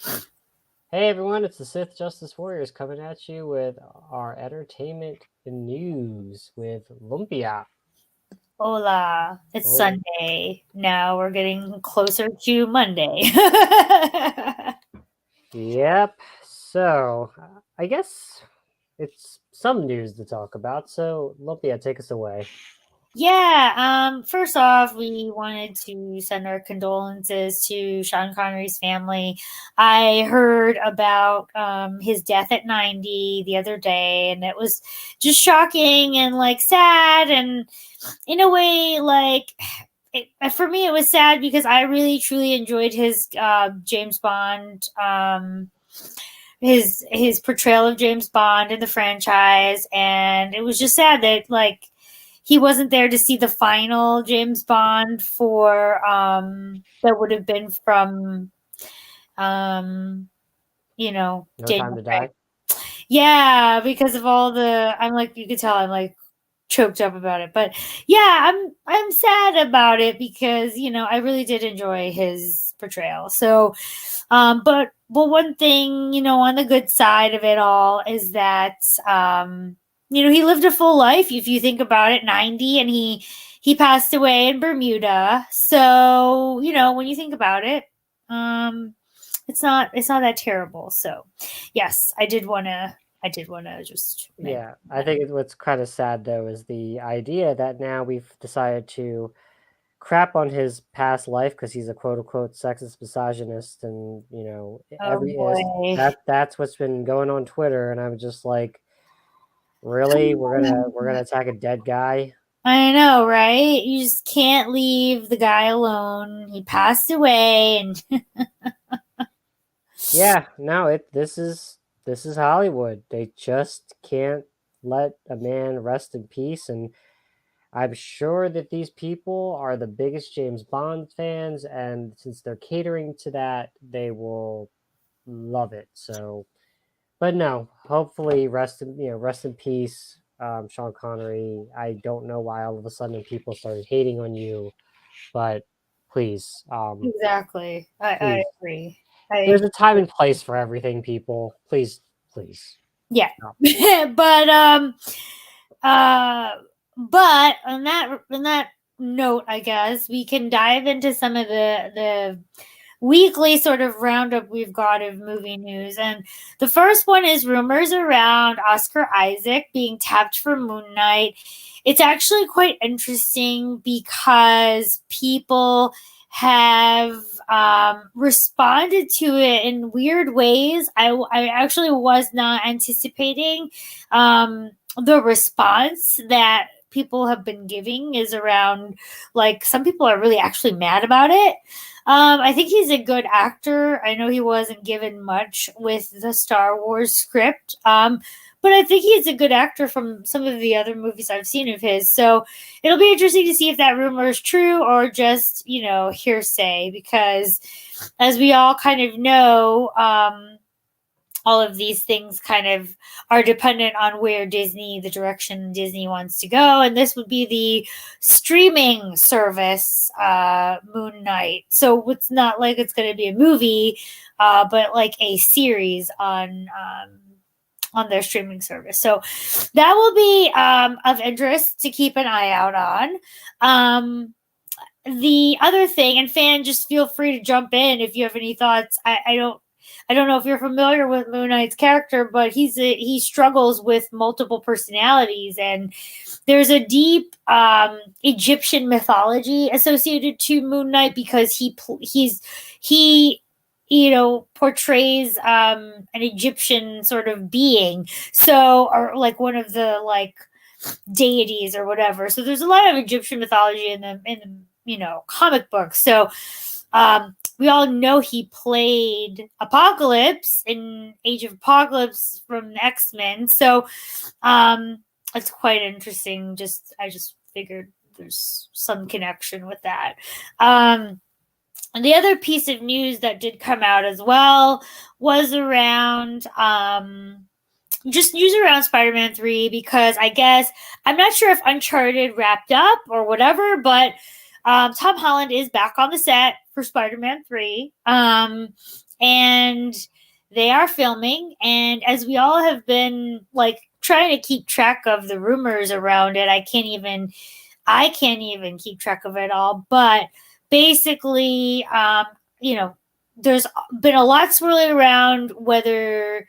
Hey everyone, it's the Sith Justice Warriors coming at you with our entertainment news with Lumpia. Hola, it's Oh, Sunday. Now we're getting closer to Monday. yep. So, I guess it's some news to talk about. So, Lumpia, take us away. Yeah, first off, we wanted to send our condolences to Sean Connery's family. I heard about his death at 90 the other day, and it was just shocking and like sad, and in a way, like for me, it was sad because I really truly enjoyed his James Bond. His portrayal of James Bond in the franchise, and it was just sad that like he wasn't there to see the final James Bond for that would have been from um No Time Daniel to Craig. Die. Yeah, because of all the I'm like you could tell I'm like choked up about it. But yeah, I'm sad about it because, I really did enjoy his portrayal. So but well, one thing, on the good side of it all is that he lived a full life. If you think about it, 90, and he passed away in Bermuda. So, when you think about it, um, it's not that terrible. So, yes, I did want to just mention Yeah, I that. think what's kind of sad though is the idea that now we've decided to crap on his past life because he's a quote unquote sexist misogynist and Oh every ist. boy. That's what's been going on Twitter, and I'm just like, really, we're gonna attack a dead guy? I know, right? You just can't leave the guy alone. He passed away, and Yeah, no, this is Hollywood. They just can't let a man rest in peace, and I'm sure that these people are the biggest James Bond fans, and since they're catering to that, they will love it. So, but no, hopefully rest in peace, Sean Connery. I don't know why all of a sudden people started hating on you, but please, exactly. I please, agree. I there's a time and place for everything, people. Please, please. Yeah. Stop. but uh on that note, I guess we can dive into some of the weekly sort of roundup we've got of movie news. And the first one is rumors around Oscar Isaac being tapped for Moon Knight. It's actually quite interesting because people have responded to it in weird ways. I actually was not anticipating the response that people have been giving is around like some people are really actually mad about it. I think he's a good actor. I know he wasn't given much with the Star Wars script, but I think he's a good actor from some of the other movies I've seen of his. So it'll be interesting to see if that rumor is true or just, hearsay, because as we all kind of know, all of these things kind of are dependent on where the direction Disney wants to go. And this would be the streaming service, Moon Knight. So it's not like it's going to be a movie, but like a series on their streaming service. So that will be of interest to keep an eye out on. The other thing, and fan, just feel free to jump in if you have any thoughts. I don't know if you're familiar with Moon Knight's character, but he struggles with multiple personalities, and there's a deep Egyptian mythology associated to Moon Knight because he portrays an Egyptian sort of being, so, or like one of the like deities or whatever. So there's a lot of Egyptian mythology in the comic books. So we all know he played Apocalypse in Age of Apocalypse from X-Men. So it's quite interesting. I just figured there's some connection with that. And the other piece of news that did come out as well was around just news around Spider-Man 3, because I guess I'm not sure if Uncharted wrapped up or whatever, but Tom Holland is back on the set for Spider-Man 3. and they are filming. And as we all have been like trying to keep track of the rumors around it, I can't even keep track of it all. But basically, there's been a lot swirling around whether,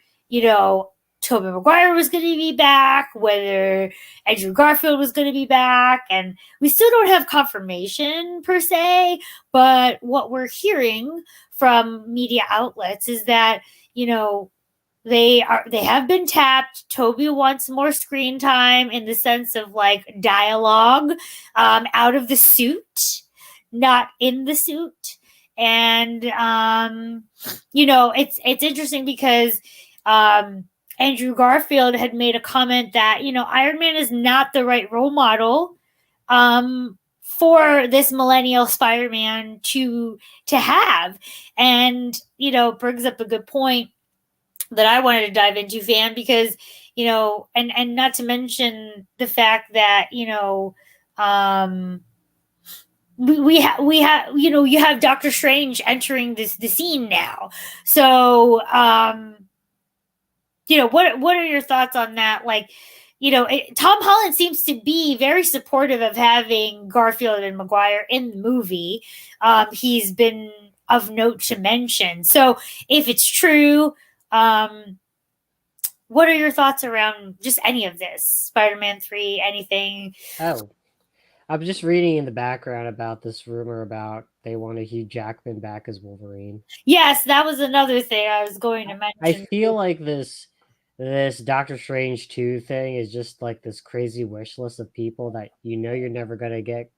Tobey Maguire was going to be back, whether Andrew Garfield was going to be back, and we still don't have confirmation per se. But what we're hearing from media outlets is that, they have been tapped. Toby wants more screen time in the sense of like dialogue, out of the suit, not in the suit. And it's interesting because um, Andrew Garfield had made a comment that Iron Man is not the right role model for this millennial Spider-Man to have, and brings up a good point that I wanted to dive into, fan, because and not to mention the fact that um, we have you have Doctor Strange entering the scene now, so what are your thoughts on that? Like, Tom Holland seems to be very supportive of having Garfield and Maguire in the movie. He's been of note to mention. So if it's true, what are your thoughts around just any of this? Spider-Man 3, anything? Oh, I'm just reading in the background about this rumor about they wanted Hugh Jackman back as Wolverine. Yes, that was another thing I was going to I mention. feel like this Doctor Strange 2 thing is just like this crazy wish list of people that you're never gonna get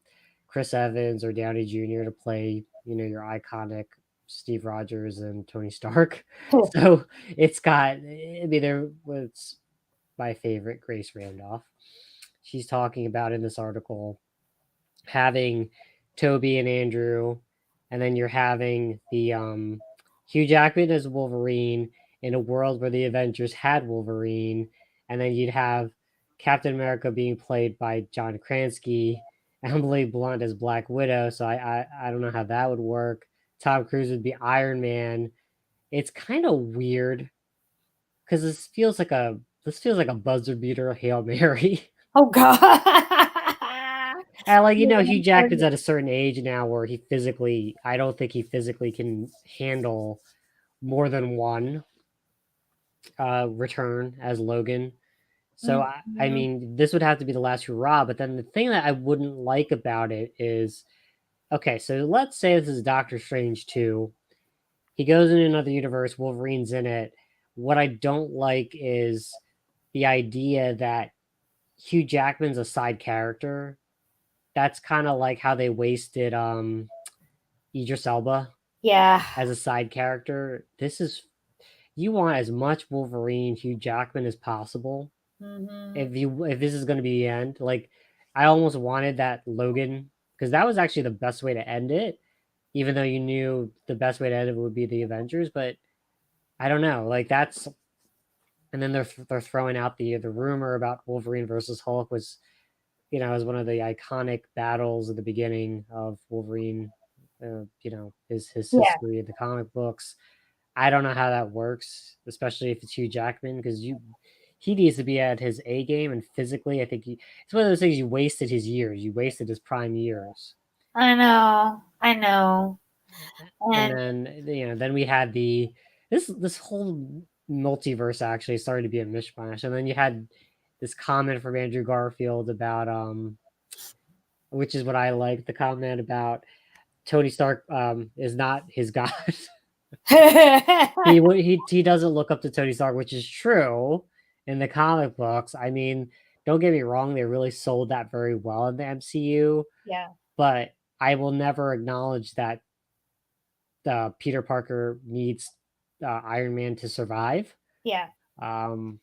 Chris Evans or Downey Jr. to play, your iconic Steve Rogers and Tony Stark. So it's got, I mean, there was my favorite, Grace Randolph. She's talking about in this article having Toby and Andrew, and then you're having the Hugh Jackman as Wolverine in a world where the Avengers had Wolverine, and then you'd have Captain America being played by John Krasinski, Emily Blunt as Black Widow. So I don't know how that would work. Tom Cruise would be Iron Man. It's kind of weird because this feels like a buzzer beater Hail Mary. Oh God. And like Hugh Jackman's at a certain age now where I don't think he physically can handle more than one return as Logan. So I Mhm. mean, this would have to be the last hurrah. But then the thing that I wouldn't like about it is, okay, so let's say this is Doctor Strange 2. He goes in another universe, Wolverine's in it. What I don't like is the idea that Hugh Jackman's a side character. That's kind of like how they wasted Idris Elba Yeah. as a side character. You want as much Wolverine Hugh Jackman as possible. Hmm. If this is going to be the end, like I almost wanted that Logan, because that was actually the best way to end it, even though you knew the best way to end it would be the Avengers. But I don't know, like that's, and then they're throwing out the rumor about Wolverine versus Hulk was, is one of the iconic battles at the beginning of Wolverine. His Yeah. history in the comic books. I don't know how that works, especially if it's Hugh Jackman, because he needs to be at his A game, and physically, I think it's one of those things. You wasted his years. You wasted his prime years. I know. I know. And And then we had this whole multiverse actually started to be a mishmash. And then you had this comment from Andrew Garfield about which is what I like, the comment about Tony Stark is not his god. He doesn't look up to Tony Stark, which is true in the comic books. I mean, don't get me wrong, they really sold that very well in the MCU, yeah. but I will never acknowledge that Peter Parker needs Iron Man to survive. Yeah. Um,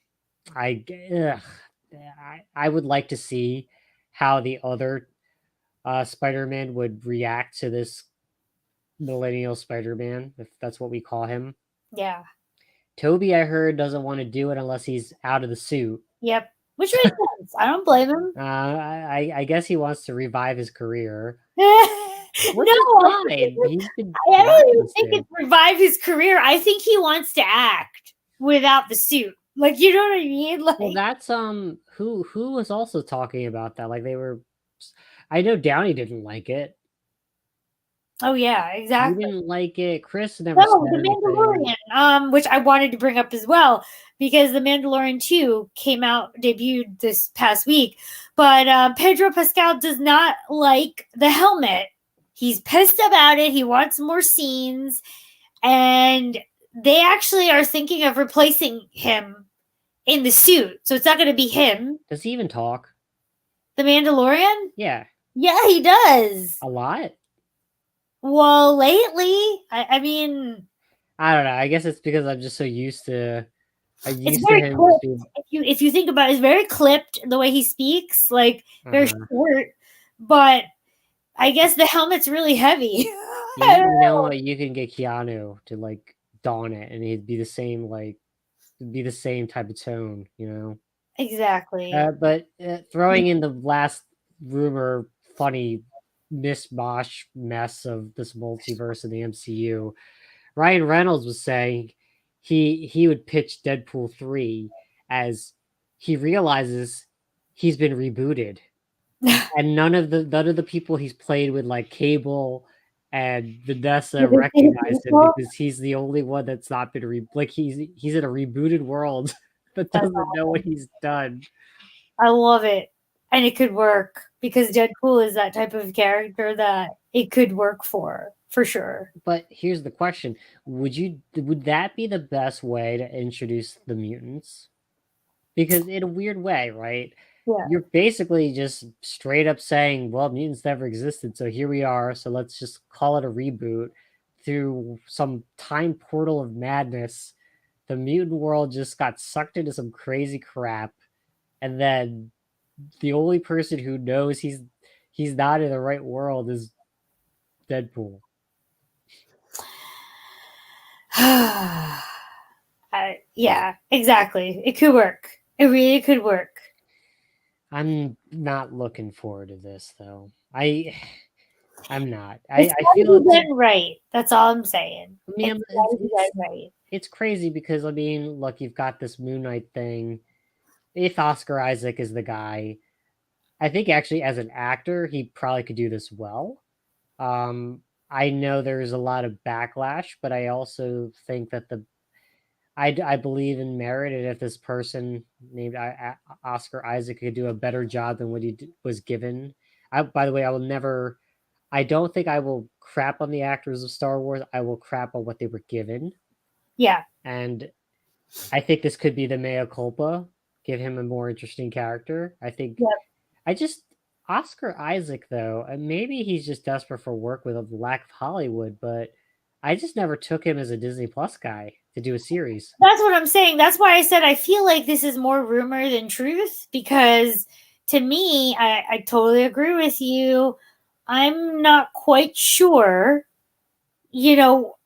I, ugh, I would like to see how the other Spider-Man would react to this millennial Spider-Man, if that's what we call him. Yeah. Toby, I heard, doesn't want to do it unless he's out of the suit. Yep. Which makes sense. I don't blame him. I guess he wants to revive his career. which No, is I fine. He's been don't rocking even the think suit. it revived his career. I think he wants to act without the suit. Like, you know what I mean? Well, Like, that's who was also talking about that. Like they were, I know Downey didn't like it. oh yeah, You exactly. didn't like it. Chris never No, said The anything. Mandalorian, which I wanted to bring up as well, because The Mandalorian 2 came out, debuted this past week. But Pedro Pascal does not like the helmet. He's pissed about it. He wants more scenes. And they actually are thinking of replacing him in the suit. So it's not going to be him. Does he even talk? The Mandalorian? Yeah, Yeah, he does. a lot. Well, lately, I mean, I don't know. I guess it's because I'm just so it's used to very him just clipped. being. If you think about it, it's very clipped the way he speaks, like very Uh-huh. short. But I guess the helmet's really heavy. I don't You know know what? You can get Keanu to like don it, and he'd be the same be the same type of tone. You know. exactly. But throwing in the last rumor, funny mishmash mess of this multiverse in the MCU, Ryan Reynolds was saying he would pitch Deadpool 3 as he realizes he's been rebooted, and none of the people he's played with, like Cable and Vanessa, recognize him because he's the only one that's not been like he's in a rebooted world that That's doesn't know what he's done. I love it. And it could work because Deadpool is that type of character that it could work for sure. But here's the question: would that be the best way to introduce the mutants? Because in a weird way, right? Yeah. You're basically just straight up saying, "Well, mutants never existed, so here we are. So let's just call it a reboot." Through some time portal of madness, the mutant world just got sucked into some crazy crap, and then the only person who knows he's not in the right world is Deadpool. Yeah, exactly. It could work. It really could work. I'm not looking forward to this though. I'm not. It's I gotta feel be it's. done right. That's all I'm saying. I mean, It's gotta be done right. it's crazy because I mean, look, you've got this Moon Knight thing. If Oscar Isaac is the guy, I think actually as an actor, he probably could do this well. Um, I know there's a lot of backlash, but I also think that I believe in merit, and if this person named Oscar Isaac could do a better job than what was given. By the way, I will never. I don't think I will crap on the actors of Star Wars. I will crap on what they were given, Yeah. and I think this could be the mea culpa. Give him a more interesting character. I think. Yep. I just Oscar Isaac though, and maybe he's just desperate for work with a lack of Hollywood, but I just never took him as a Disney Plus guy to do a series. That's what I'm saying. That's why I said I feel like this is more rumor than truth because to me, I totally agree with you. I'm not quite sure, you know,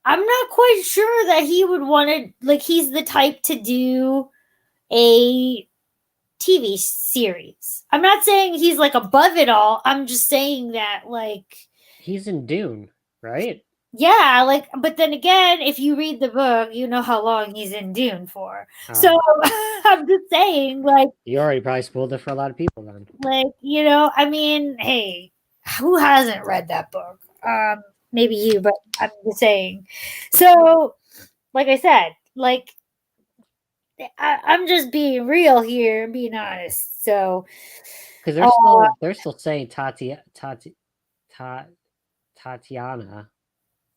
I'm not quite sure that he would want to, like, he's the type to do a TV series. I'm not saying he's like above it all. I'm just saying that, like, He's in Dune, right? yeah, like, but then again, if you read the book, you know how long he's in Dune for. So Oh, I'm just saying, you already probably spoiled it for a lot of people then. I mean, hey, who hasn't read that book? Maybe you, but I'm just saying. So, like I said, like I'm just being real here and being honest. So, Because uh, they're still saying Ta- Tatiana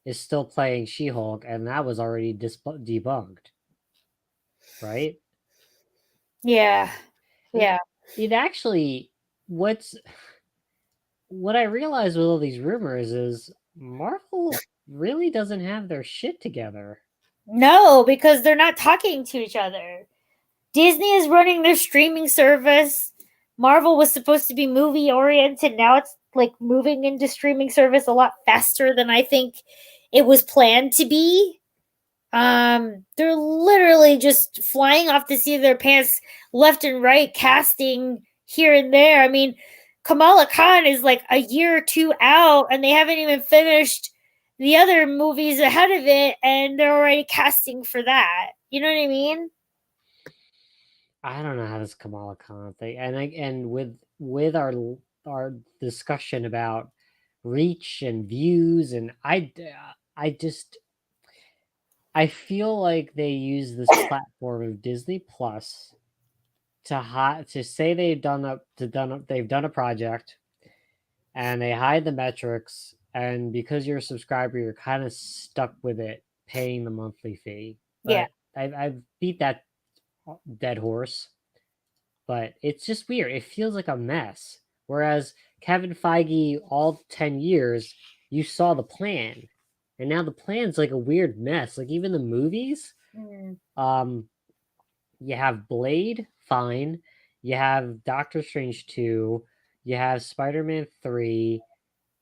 is still playing She-Hulk, and that was already debunked, right? yeah, It yeah. it actually what's what I realized with all these rumors is Marvel really doesn't have their shit together. No, because they're not talking to each other. Disney is running their streaming service. Marvel was supposed to be movie oriented. Now it's like moving into streaming service a lot faster than I think it was planned to be. They're literally just flying off the seat of their pants left and right, casting here and there. I mean, Kamala Khan is like a year or two out, and they haven't even finished the other movies ahead of it, and they're already casting for that. You know what I mean? I don't know how this Kamala Khan thing, and with our discussion about reach and views, and I just I feel like they use this platform of Disney Plus to say they've done a project, and they hide the metrics, and because you're a subscriber, you're kind of stuck with it, paying the monthly fee. Yeah. But I've beat that dead horse. But it's just weird. It feels like a mess. Whereas Kevin Feige, all 10 years, you saw the plan, and now the plan's like a weird mess. Like even the movies, Mm. um, you have Blade, fine. You have Doctor Strange 2, you have Spider-Man 3,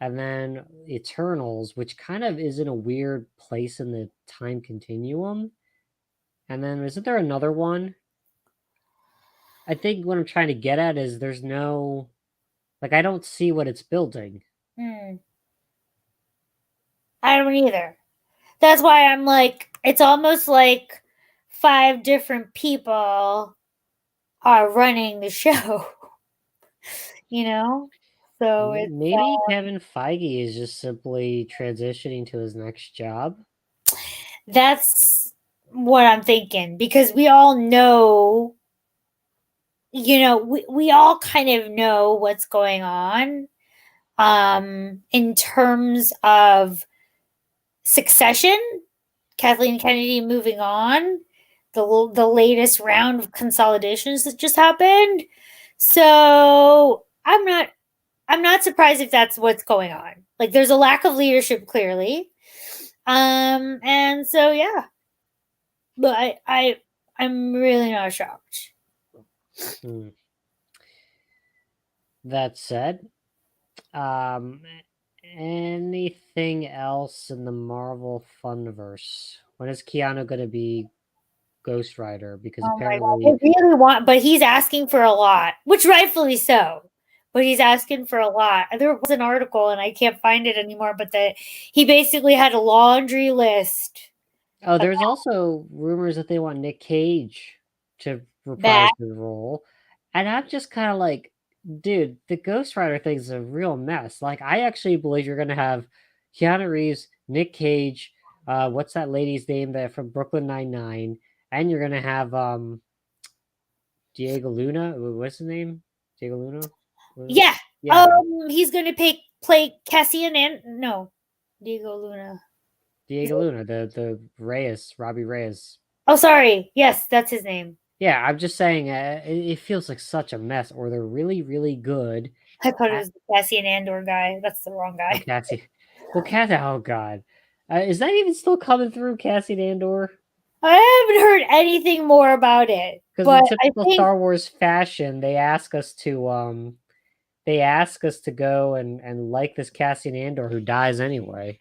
and then Eternals, which kind of is in a weird place in the time continuum. And then isn't there another one? I think what I'm trying to get at is there's no, like, I don't see what it's building. Mm. I don't either. That's why I'm like, it's almost like 5 different people are running the show, you know? So it's Maybe Kevin Feige is just simply transitioning to his next job. that's what I'm thinking because we all know, we all kind of know what's going on in terms of succession, Kathleen Kennedy moving on, the latest round of consolidations that just happened. So I'm not surprised if that's what's going on. Like there's a lack of leadership clearly. And so yeah. But I'm really not shocked. Hmm. That said, um, anything else in the Marvel Funverse? When is Keanu going to be Ghost Rider? Because Oh my apparently, god, they really want, but he's asking for a lot, which rightfully so. But he's asking for a lot. There was an article, and I can't find it anymore, but that he basically had a laundry list oh, of there's also rumors that they want Nick Cage to that. reprise the role, and I'm just kind of like, dude, the Ghost Rider thing is a real mess. Like, I actually believe you're gonna have Keanu Reeves, Nick Cage, what's that lady's name that from Brooklyn Nine-Nine, and you're gonna have Diego Luna. What's his name? Diego Luna. Was it? Yeah. Yeah, He's gonna play Cassian and no, Diego Luna. Is Diego it? Luna, the Reyes, Robbie Reyes. Oh, sorry. Yes, that's his name. Yeah, I'm just saying, it feels like such a mess, or they're really, really good I thought it at was the Cassian Andor guy. That's the wrong oh, guy. Cassie. Well, Cassie, oh god, is that even still coming through, Cassian Andor? I haven't heard anything more about it, Because in but I typical think Star Wars fashion, they ask us to go and like this Cassian Andor who dies anyway.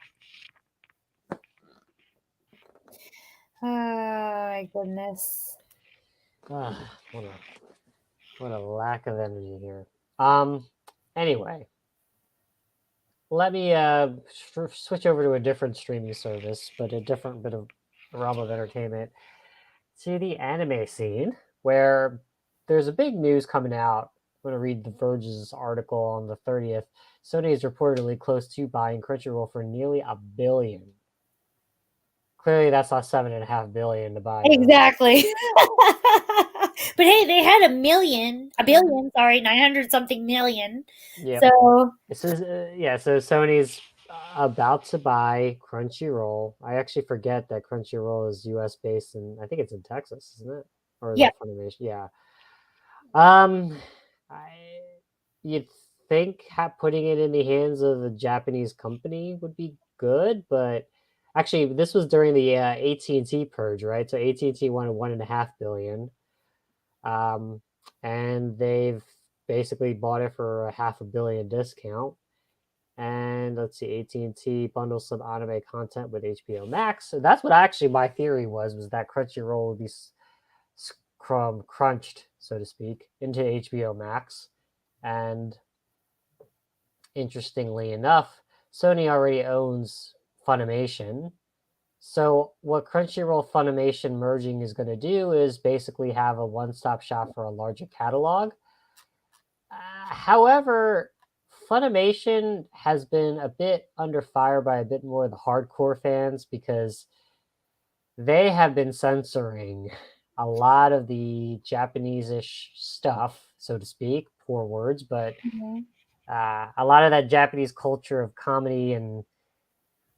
oh my goodness. Ah, what a lack of energy here. Um. Anyway, let me switch over to a different streaming service, but a different bit of realm of entertainment, to the anime scene, where there's a big news coming out. I'm going to read The Verge's article on the 30th. Sony is reportedly close to buying Crunchyroll for nearly $1 billion. Clearly, that's not 7.5 billion to buy them. Exactly. But hey, they had a billion, sorry, 900 something million. Yep. So, This is yeah. So Sony's about to buy Crunchyroll. I actually forget that Crunchyroll is U.S. based, and I think it's in Texas, isn't it? Or is yeah. that Funimation? Yeah. Um, I you'd think putting it in the hands of a Japanese company would be good, but actually, this was during the AT&T purge, right? So AT&T wanted 1.5 billion, um, and they've basically bought it for a $500 million discount. And let's see, AT&T bundles some anime content with HBO Max. So that's what actually my theory was that Crunchyroll would be crunched, so to speak, into HBO Max, and interestingly enough, Sony already owns Funimation. So what Crunchyroll Funimation merging is going to do is basically have a one-stop shop for a larger catalog. However, Funimation has been a bit under fire by a bit more of the hardcore fans because they have been censoring a lot of the Japanese-ish stuff, so to speak. Poor words, but Mhm. a lot of that Japanese culture of comedy and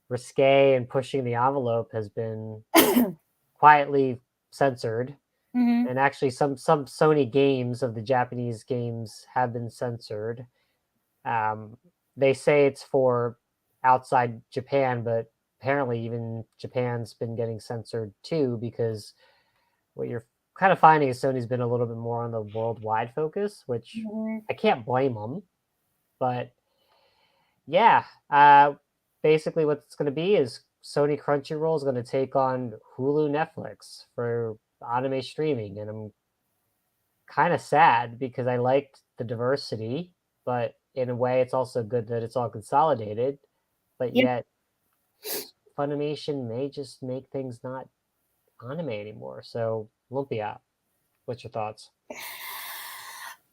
risque and pushing the envelope has been quietly censored. Mhm. And actually, some Sony games of the Japanese games have been censored. Um, they say it's for outside Japan, but apparently even Japan's been getting censored too because what you're kind of finding is Sony's been a little bit more on the worldwide focus, which Mhm. I can't blame them. But yeah, basically what it's going to be is Sony Crunchyroll is going to take on Hulu Netflix for anime streaming, and I'm kind of sad because I liked the diversity, but in a way, it's also good that it's all consolidated. But Yep. yet, Funimation may just make things not anime anymore. So, Lumpia, what's your thoughts?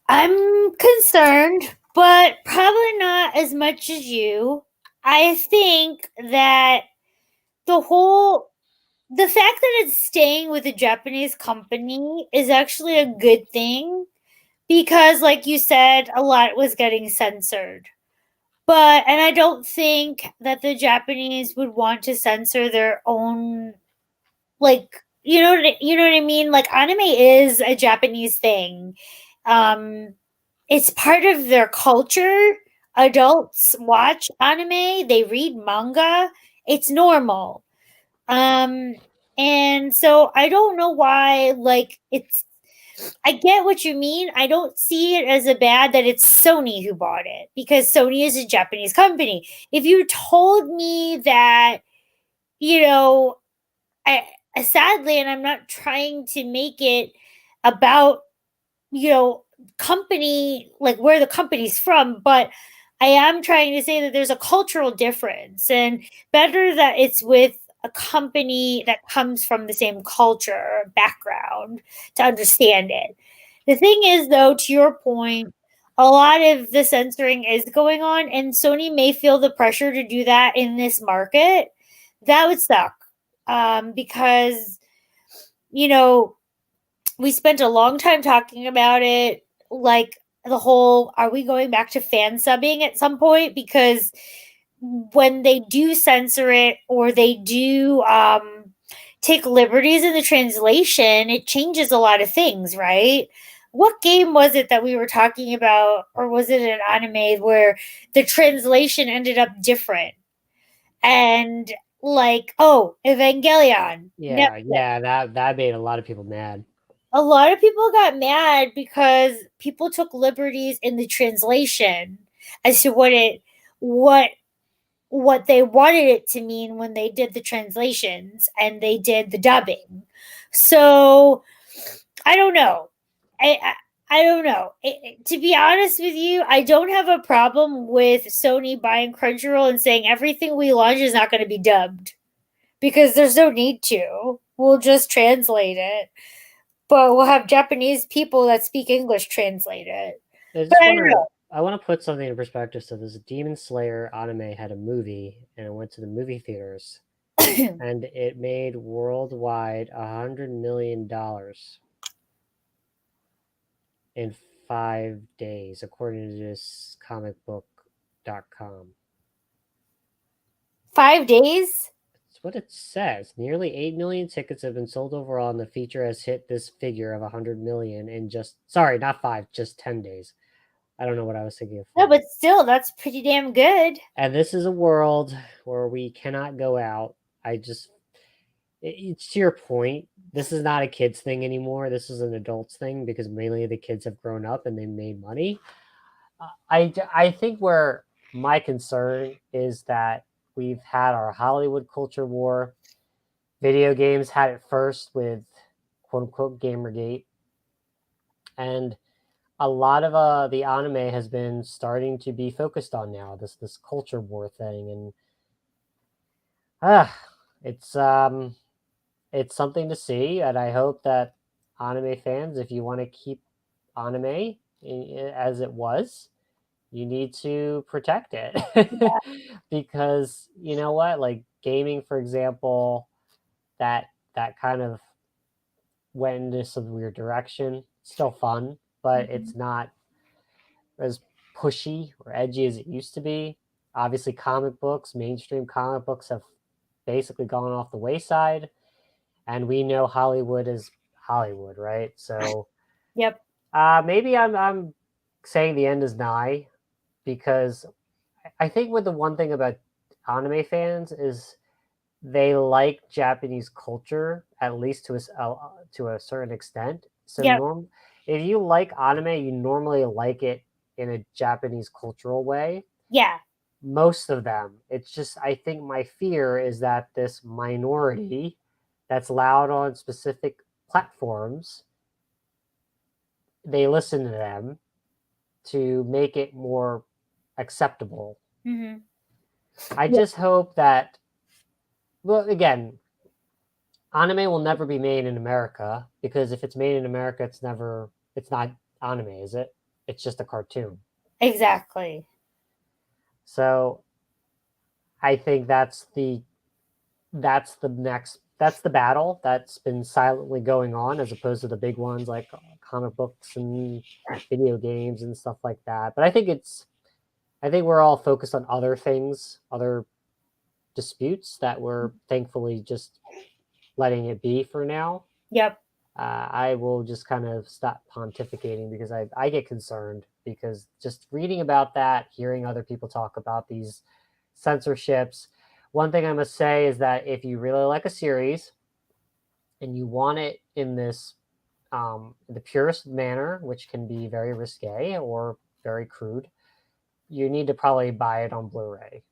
I'm concerned, but probably not as much as you. I think that the whole the fact that it's staying with a Japanese company is actually a good thing because like you said, a lot was getting censored. But and I don't think that the Japanese would want to censor their own like you know what I mean? Like anime is a Japanese thing. Um it's part of their culture. Adults watch anime, they read manga. It's normal. Um and so I don't know why like it's I get what you mean. I don't see it as a bad that it's Sony who bought it because Sony is a Japanese company. If you told me that, you know, sadly, and I'm not trying to make it about, you know, company, like where the company's from, but I am trying to say that there's a cultural difference and better that it's with a company that comes from the same culture background to understand it. The thing is, though, to your point, a lot of the censoring is going on, and Sony may feel the pressure to do that in this market. That would suck because, you know, we spent a long time talking about it. Like the whole, are we going back to fan subbing at some point? Because when they do censor it or they do take liberties in the translation, it changes a lot of things, right? What game was it that we were talking about, or was it an anime where the translation ended up different? And like, oh, Evangelion, Yeah, Netflix. yeah, that made a lot of people mad. A lot of people got mad because people took liberties in the translation as to what what they wanted it to mean when they did the translations and they did the dubbing. So I don't know. I don't know. To be honest with you, I don't have a problem with Sony buying Crunchyroll and saying everything we launch is not going to be dubbed because there's no need to. We'll just translate it, but we'll have Japanese people that speak English translate it. I But just I want don't to know. I want to put something in perspective. So this Demon Slayer anime had a movie, and it went to the movie theaters, and it made worldwide $100 million in 5 days, according to this comicbook.com. 5 days? That's what it says. Nearly 8 million tickets have been sold overall, and the feature has hit this figure of 100 million in just, sorry, not five, just 10 days. I don't know what I was thinking of No, 5. but still, that's pretty damn good. And this is a world where we cannot go out. I just, it's to your point. This is not a kids thing anymore. This is an adults thing because mainly the kids have grown up and they made money. I think where my concern is that we've had our Hollywood culture war. Video games had it first with quote unquote Gamergate. And a lot of the anime has been starting to be focused on now, this culture war thing, and ah it's it's something to see, and I hope that anime fans, if you want to keep anime as it was, you need to protect it. Because you know what, like gaming for example, that kind of went into some weird direction. Still fun, but Mhm. it's not as pushy or edgy as it used to be. Obviously, comic books, mainstream comic books have basically gone off the wayside, and we know Hollywood is Hollywood, right? So Yep. maybe I'm saying the end is nigh, because I think with the one thing about anime fans is they like Japanese culture, at least to a certain extent. So Yep. if you like anime, you normally like it in a Japanese cultural way. Yeah. Most of them. It's just I think my fear is that this minority that's loud on specific platforms, they listen to them to make it more acceptable. Hmm. I Yeah. just hope that, well, again, anime will never be made in America, because if it's made in America, it's not anime, is it? It's just a cartoon. Exactly. So I think that's the battle that's been silently going on, as opposed to the big ones like comic books and video games and stuff like that. But I think we're all focused on other things, other disputes that we're thankfully just letting it be for now. Yep. I will just kind of stop pontificating, because I get concerned, because just reading about that, hearing other people talk about these censorships. One thing I must say is that if you really like a series and you want it in this the purest manner, which can be very risque or very crude, you need to probably buy it on Blu-ray,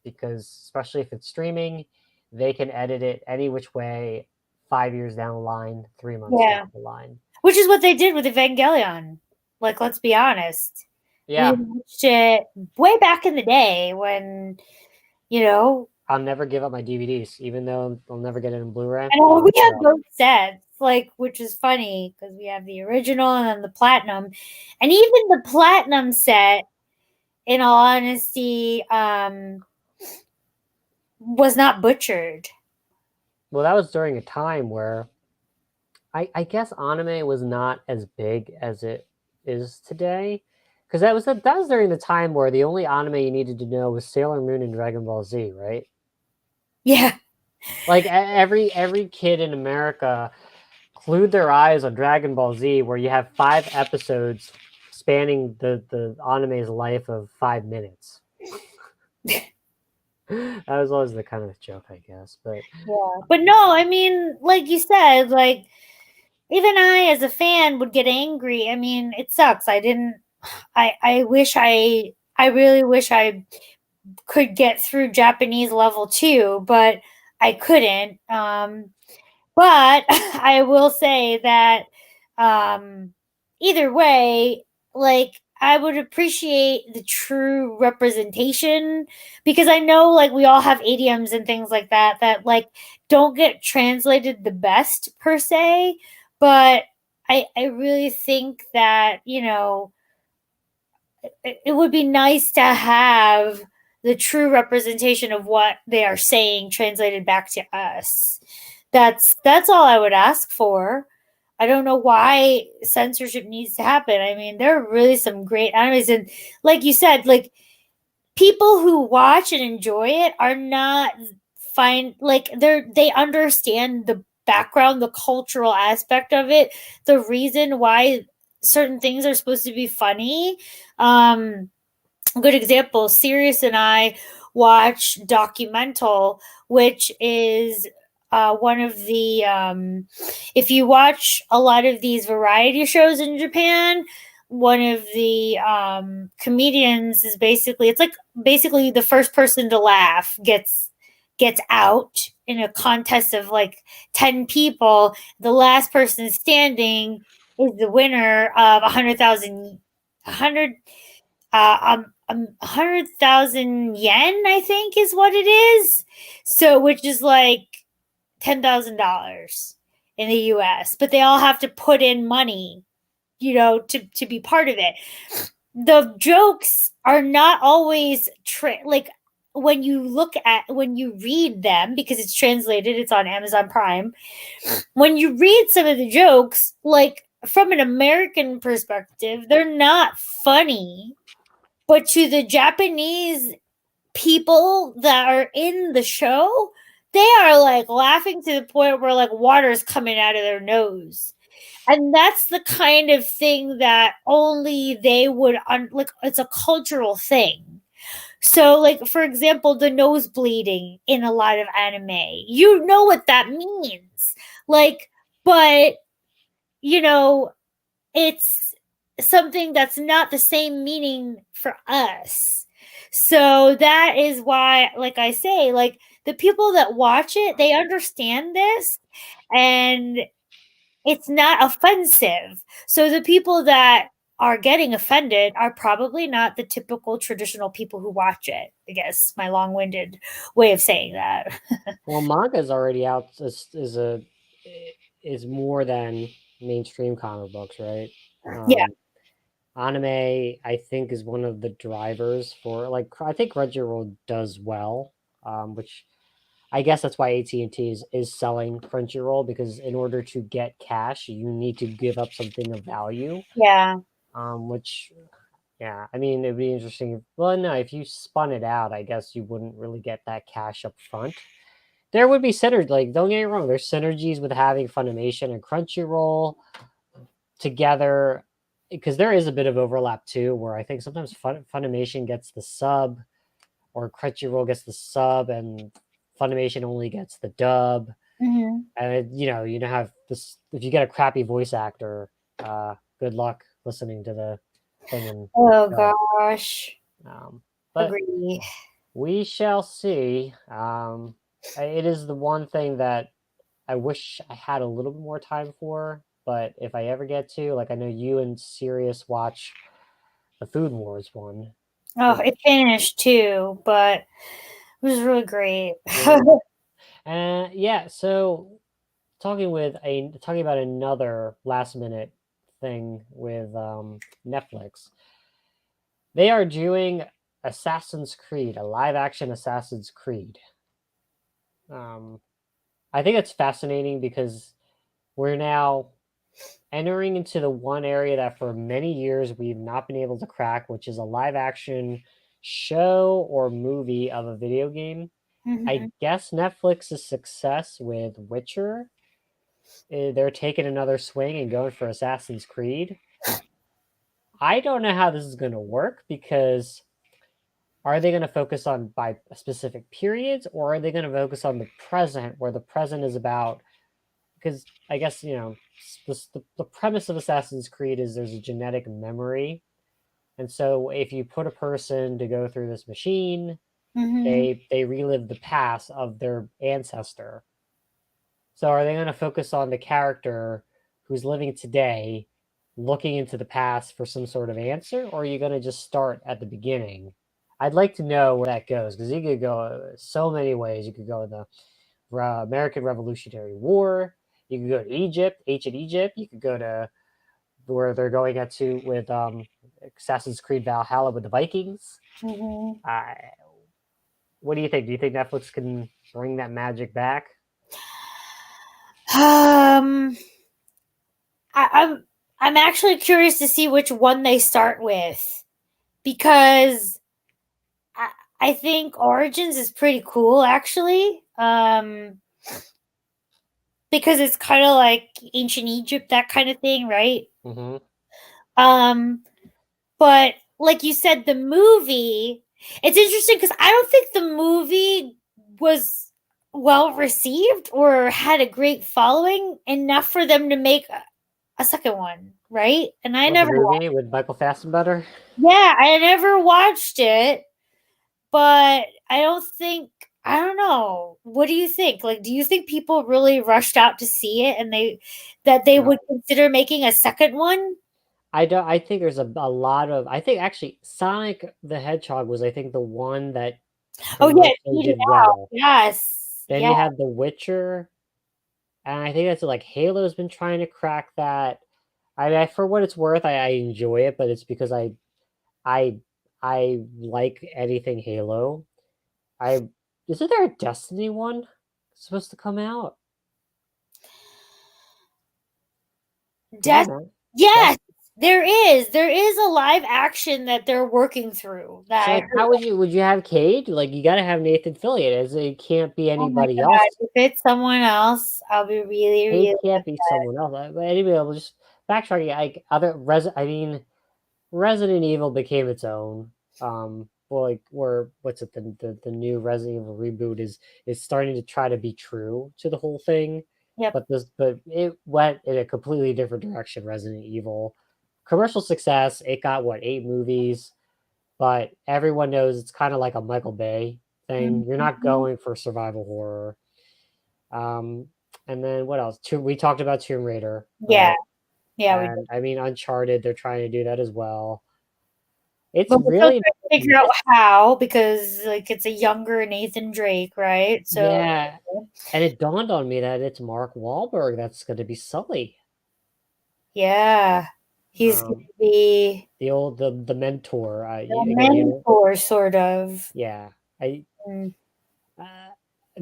because especially if it's streaming, they can edit it any which way 5 years down the line, 3 months down Yeah. the line. Which is what they did with Evangelion. Like, let's be honest. We Yeah, watched it way back in the day when, you know, I'll never give up my DVDs, even though I'll never get it in Blu-ray. and I'll we rip it have out. both sets, like, which is funny because we have the original and then the platinum. And even the platinum set, in all honesty, was not butchered. Well, that was during a time where I guess anime was not as big as it is today, because that was during the time where the only anime you needed to know was Sailor Moon and Dragon Ball Z, right? Yeah. Like every kid in America glued their eyes on Dragon Ball Z, where you have 5 episodes spanning the anime's life of 5 minutes. That was always the kind of joke, I guess. But Yeah. But no, I mean, like you said, like, even I as a fan would get angry. I mean, it sucks. I really wish I could get through Japanese level 2, but I couldn't. But I will say that um, either way, like, I would appreciate the true representation, because I know, like, we all have idioms and things like that that, like, don't get translated the best per se, but I really think that, it would be nice to have the true representation of what they are saying translated back to us. That's all I would ask for. I don't know why censorship needs to happen. I mean, there are really some great animes, and like you said, like, people who watch and enjoy it are not fine. Like, they understand the background, the cultural aspect of it, the reason why certain things are supposed to be funny. Um, a good example, Sirius and I watch Documental, which is one of the if you watch a lot of these variety shows in Japan, one of the comedians is basically, it's like basically the first person to laugh gets out in a contest of like 10 people. The last person standing is the winner of 100,000 yen, I think is what it is. So, which is like $10,000 in the US, but they all have to put in money, to be part of it. The jokes are not always like when you read them, because it's translated, it's on Amazon Prime. When you read some of the jokes, like from an American perspective, they're not funny, but to the Japanese people that are in the show, they are like laughing to the point where like water's coming out of their nose. And that's the kind of thing that only they would like, it's a cultural thing. So like, for example, the nose bleeding in a lot of anime, you know what that means. Like, but you know, it's something that's not the same meaning for us. So that is why, like I say, like the people that watch it, they understand this, and it's not offensive. So the people that are getting offended are probably not the typical traditional people who watch it. I guess my long-winded way of saying that. Well, manga is already out. Is more than mainstream comic books, right? Yeah. Anime, I think, is one of the drivers for like. I think Crunchyroll does well, which I guess that's why AT&T is selling Crunchyroll, because in order to get cash, you need to give up something of value. Yeah. Which, yeah, I mean, it'd be interesting. Well, no, if you spun it out, I guess you wouldn't really get that cash up front. There would be synergy. Like, don't get me wrong, there's synergies with having Funimation and Crunchyroll together, because there is a bit of overlap too, where I think sometimes Funimation gets the sub, or Crunchyroll gets the sub, and Funimation only gets the dub. Hmm. And you know have this, if you get a crappy voice actor, good luck listening to the thing in Oh dub. gosh. But Agree. we shall see. It is the one thing that I wish I had a little bit more time for, but if I ever get to, like, I know you and Sirius watch the Food Wars one. Oh, Which, it finished too, but it was really great. yeah, and yeah. So talking about another last minute thing with Netflix, they are doing Assassin's Creed, a live action Assassin's Creed. Um, I think it's fascinating because we're now entering into the one area that for many years we've not been able to crack, which is a live action show or movie of a video game. I Mhm. guess Netflix's success with Witcher, they're taking another swing and going for Assassin's Creed. I don't know how this is going to work, because are they going to focus on by specific periods, or are they going to focus on the present, where the present is about, because I guess the premise of Assassin's Creed is there's a genetic memory, and so if you put a person to go through this machine, Mhm. they relive the past of their ancestor. So are they going to focus on the character who's living today, looking into the past for some sort of answer, or are you going to just start at the beginning? I'd like to know where that goes, because you could go so many ways. You could go in the American Revolutionary War. You could go to Egypt, ancient Egypt. You could go to where they're going at to with Assassin's Creed Valhalla with the Vikings. Mhm. Uh, what do you think? Do you think Netflix can bring that magic back? Um, I, I'm I'm actually curious to see which one they start with, because I, I think Origins is pretty cool actually. Because it's kind of like ancient Egypt, that kind of thing, right? Mm-hmm. Um, but like you said, the movie, it's interesting because I don't think the movie was well received or had a great following enough for them to make a second one, right? And I What, the never, movie with Michael Fassbender? yeah, I never watched it, but I don't think I don't know. What do you think? Like, do you think people really rushed out to see it and they No, would consider making a second one? I don't. I think there's a lot of. I think actually Sonic the Hedgehog was I think the one that Oh yeah, commercially cheated did out. well. Yes. Then Yeah. you have The Witcher, and I think that's like Halo's been trying to crack that. For what it's worth, I enjoy it, but it's because I I like anything Halo. I Isn't there a Destiny one supposed to come out? Did I Des not? Yes, Des- there is. There is a live action that they're working through that so I like, heard. how would you have Cade? Like, you got to have Nathan Fillion. As it can't be Oh my anybody god, else. if it's someone else, I'll be really, Cade really can't be upset. someone else. But anyway, we'll just backtracking. Like other I mean, Resident Evil became its own. Well, like, or what's it? The new Resident Evil reboot is starting to try to be true to the whole thing, Yep. but it went in a completely different direction. Resident Evil, commercial success. It got what 8 movies, but everyone knows it's kind of like a Michael Bay thing. You're not Mhm. going for survival horror. Um, and then what else? We talked about Tomb Raider, Yeah. right? Yeah, we did. And I mean, Uncharted, they're trying to do that as well. It's But we're still really trying to figure out how because, like, it's a younger Nathan Drake, right? So, yeah, and it dawned on me that it's Mark Wahlberg that's gonna be Sully. yeah, he's gonna Um, be the mentor. the Again, you know, mentor, sort of. yeah. I Mm, uh,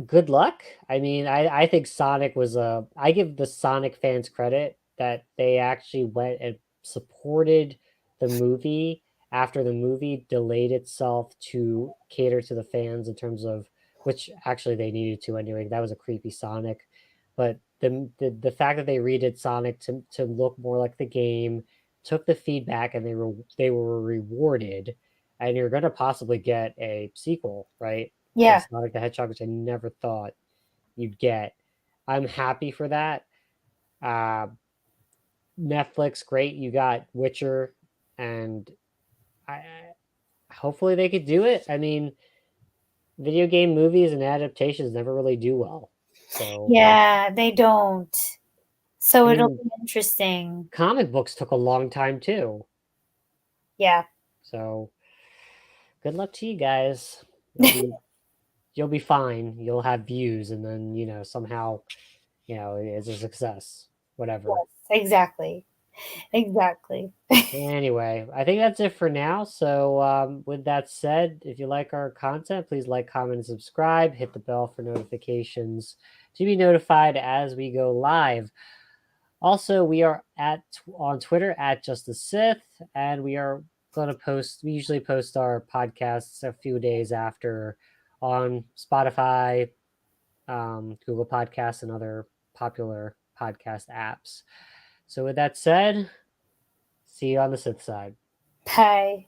Good luck. I mean, I think Sonic was a. I give the Sonic fans credit that they actually went and supported the movie after the movie delayed itself to cater to the fans in terms of which actually they needed to anyway. That was a creepy Sonic, but the fact that they redid Sonic to look more like the game took the feedback and they were rewarded, and you're gonna possibly get a sequel, right? To yeah, Sonic the Hedgehog, which I never thought you'd get. I'm happy for that. Uh, Netflix, great. You got Witcher, and hopefully they could do it. I mean, video game movies and adaptations never really do well. So, yeah, they don't. So I it'll mean, be interesting. comic books took a long time too. Yeah. So, good luck to you guys. You'll be you'll be fine. You'll have views, and then somehow it's a success. Whatever. Yes, exactly. Exactly. Anyway, I think that's it for now. So, with that said, if you like our content, please like, comment, and subscribe. Hit the bell for notifications to be notified as we go live. Also, we are on Twitter at Just the Sith, and we are going to post. We usually post our podcasts a few days after on Spotify, Google Podcasts, and other popular podcast apps. So, with that said, see you on the Sith side. Bye.